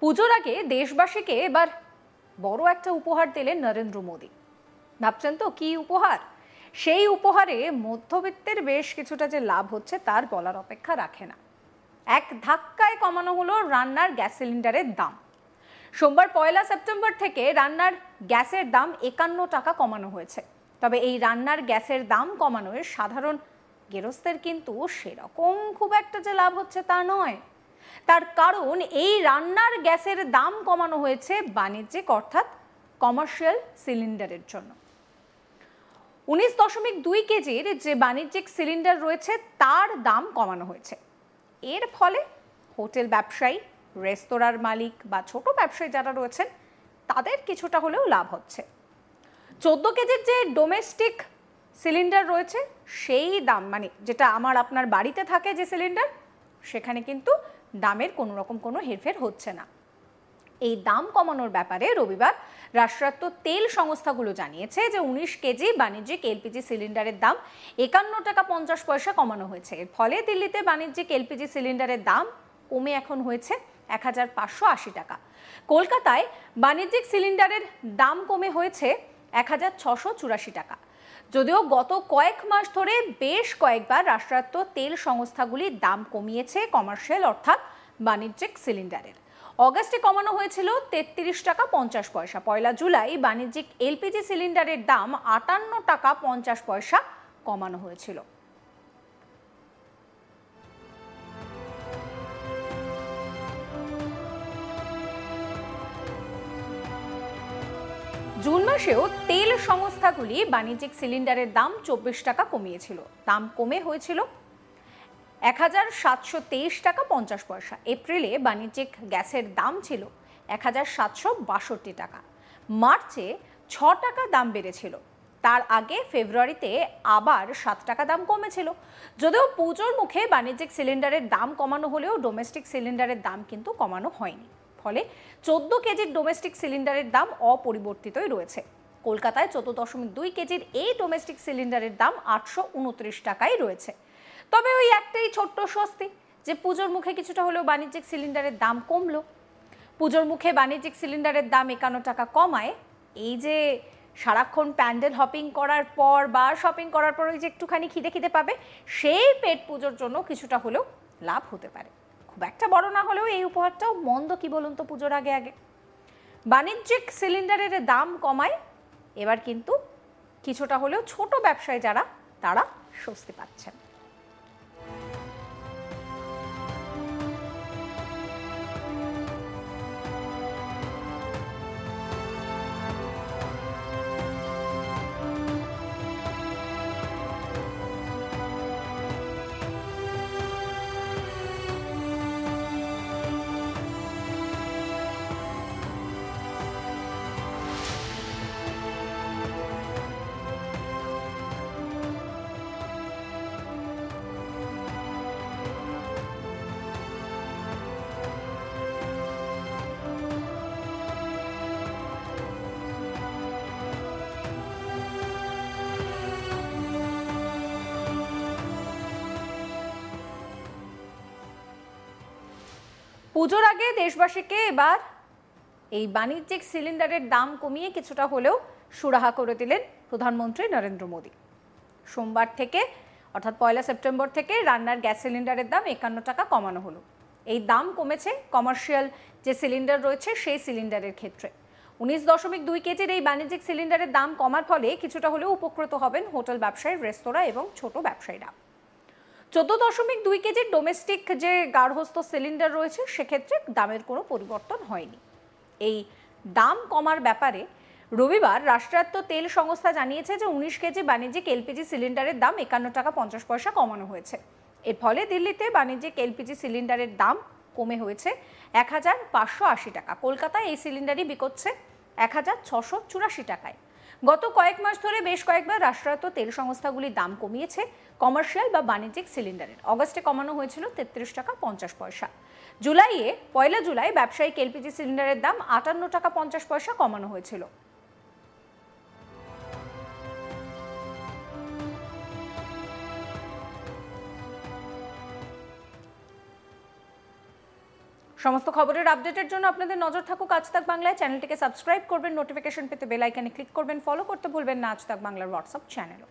পুজোর আগে দেশবাসীকে এবার বড় একটা উপহার দিলেন নরেন্দ্র মোদী। ভাবছেন তো কি উপহার? সেই উপহারে মধ্যবিত্তের বেশ কিছুটা যে লাভ হচ্ছে তার বলার অপেক্ষা রাখে না। এক ধাক্কায় কমানো হলো রান্নার গ্যাস সিলিন্ডারের দাম। সোমবার 1 সেপ্টেম্বর থেকে রান্নার গ্যাসের দাম 51 টাকা কমানো হয়েছে। তবে এই রান্নার গ্যাসের দাম কমানোয় সাধারণ গৃহস্থের কিন্তু সেরকম খুব একটা যে লাভ হচ্ছে তা নয়। তার কারণ এই রান্নার গ্যাসের দাম কমানো হয়েছে বাণিজ্যিক অর্থাৎ কমার্শিয়াল সিলিন্ডারের জন্য। 19.2 কেজির যে বাণিজ্যিক সিলিন্ডার রয়েছে তার দাম কমানো হয়েছে। এর ফলে হোটেল ব্যবসায়ী, রেস্তোরাঁর মালিক বা ছোট ব্যবসায়ী যারা রয়েছেন তাদের কিছুটা হলেও লাভ হচ্ছে। 14 কেজির যে ডোমেস্টিক সিলিন্ডার রয়েছে সেই দাম, মানে যেটা আমার আপনার বাড়িতে থাকে যে সিলিন্ডার, সেখানে কিন্তু দামের কোনো রকম কোনো হেরফের হচ্ছে না। এই দাম কমানোর ব্যাপারে রবিবার রাষ্ট্রায়ত্ত তেল সংস্থাগুলো জানিয়েছে যে 19 কেজি বাণিজ্যিক এলপিজি সিলিন্ডারের দাম 51 টাকা 50 পয়সা কমানো হয়েছে। এর ফলে দিল্লিতে বাণিজ্যিক এলপিজি সিলিন্ডারের দাম কমে এখন হয়েছে 1580 টাকা। কলকাতায় বাণিজ্যিক সিলিন্ডারের দাম কমে হয়েছে 1684 টাকা। যদিও গত কয়েক মাস ধরে বেশ কয়েকবার রাষ্ট্রায়ত্ত তেল সংস্থাগুলি দাম কমিয়েছে কমার্শিয়াল অর্থাৎ বাণিজ্যিক সিলিন্ডারের। অগাস্টে কমানো হয়েছিল 33 টাকা 50 পয়সা। 1 জুলাই বাণিজ্যিক এলপিজি সিলিন্ডারের দাম 58 টাকা 50 পয়সা কমানো হয়েছিল। জুন মাসেও তেল সংস্থাগুলি বাণিজ্যিক সিলিন্ডারের দাম 24 টাকা কমিয়েছিল। দাম কমে হয়েছিল 1723 টাকা 50 পয়সা। এপ্রিলে বাণিজ্যিক গ্যাসের দাম ছিল 1762 টাকা। মার্চে 6 টাকা দাম বেড়েছিল। তার আগে ফেব্রুয়ারিতে আবার 7 টাকা দাম কমেছিল। যদিও পুজোর মুখে বাণিজ্যিক সিলিন্ডারের দাম কমানো হলেও ডোমেস্টিক সিলিন্ডারের দাম কিন্তু কমানো হয়নি। ফলে 14 কেজির ডোমেস্টিক সিলিন্ডারের দাম অপরিবর্তিতই রয়েছে। কলকাতায় 14.2 কেজির এই ডোমেস্টিক সিলিন্ডারের দাম 829 টাকাই রয়েছে। তবে ওই একটাই ছোট্ট স্বস্তি যে পুজোর মুখে কিছুটা হলেও বাণিজ্যিক সিলিন্ডারের দাম কমলো। পুজোর মুখে বাণিজ্যিক সিলিন্ডারের দাম 51 টাকা কমায় এই যে সারাক্ষণ প্যান্ডেল হপিং করার পর বা শপিং করার পর ওই যে একটুখানি খিদে পাবে, সেই পেট পুজোর জন্য কিছুটা হলেও লাভ হতে পারে। খুব একটা বড় না হলেও এই উপহারটাও মন্দ কি বলুন তো পুজোর আগে আগে। বাণিজ্যিক সিলিন্ডারের দাম কমায় এবার কিন্তু কিছুটা হলেও ছোট ব্যবসায়ী যারা তারা স্বস্তি পাচ্ছেন। পুজোর আগে দেশবাসীকে এবার এই বাণিজ্যিক সিলিন্ডারের দাম কমিয়ে কিছুটা হলেও সুরাহা করে দিলেন প্রধানমন্ত্রী নরেন্দ্র মোদী। সোমবার থেকে অর্থাৎ 1 সেপ্টেম্বর থেকে রান্নার গ্যাস সিলিন্ডারের দাম 51 টাকা কমানো হলো। এই দাম কমেছে কমার্শিয়াল যে সিলিন্ডার রয়েছে সেই সিলিন্ডারের ক্ষেত্রে। 19.2 কেজির এই বাণিজ্যিক সিলিন্ডারের দাম কমার ফলে কিছুটা হলেও উপকৃত হবেন হোটেল ব্যবসায়ী, রেস্তোরাঁ এবং ছোট ব্যবসায়ীরা। 14.2 কেজির ডোমেস্টিক যে গার্হস্থ্য সিলিন্ডার রয়েছে সেক্ষেত্রে দামের কোনো পরিবর্তন হয়নি। এই দাম কমার ব্যাপারে রবিবার রাষ্ট্রায়ত্ত তেল সংস্থা জানিয়েছে যে 19 কেজি বাণিজ্যিক এলপিজি সিলিন্ডারের দাম 51 টাকা 50 পয়সা কমানো হয়েছে। এর ফলে দিল্লিতে বাণিজ্যিক এলপিজি সিলিন্ডারের দাম কমে হয়েছে 1580 টাকা। কলকাতায় এই সিলিন্ডারই বিকোচ্ছে 1684 টাকায়। গত কয়েক মাস ধরে বেশ কয়েকবার রাষ্ট্রায়ত্ত তেল সংস্থাগুলির দাম কমিয়েছে কমার্শিয়াল বা বাণিজ্যিক সিলিন্ডারের। অগস্টে কমানো হয়েছিল 33 টাকা 50 পয়সা। জুলাইয়ে 1 জুলাই ব্যবসায়িক এলপিজি সিলিন্ডারের দাম 58 টাকা 50 পয়সা কমানো হয়েছিল। সমস্ত খবরের আপডেটের জন্য আপনাদের নজর থাকুক আজ তাক বাংলায়। চ্যানেলটিকে সাবস্ক্রাইব করবেন, নোটিফিকেশন পেতে বেল আইকনে ক্লিক করবেন, ফলো করতে ভুলবেন না আজ তাক বাংলার হোয়াটসঅ্যাপ চ্যানেলও।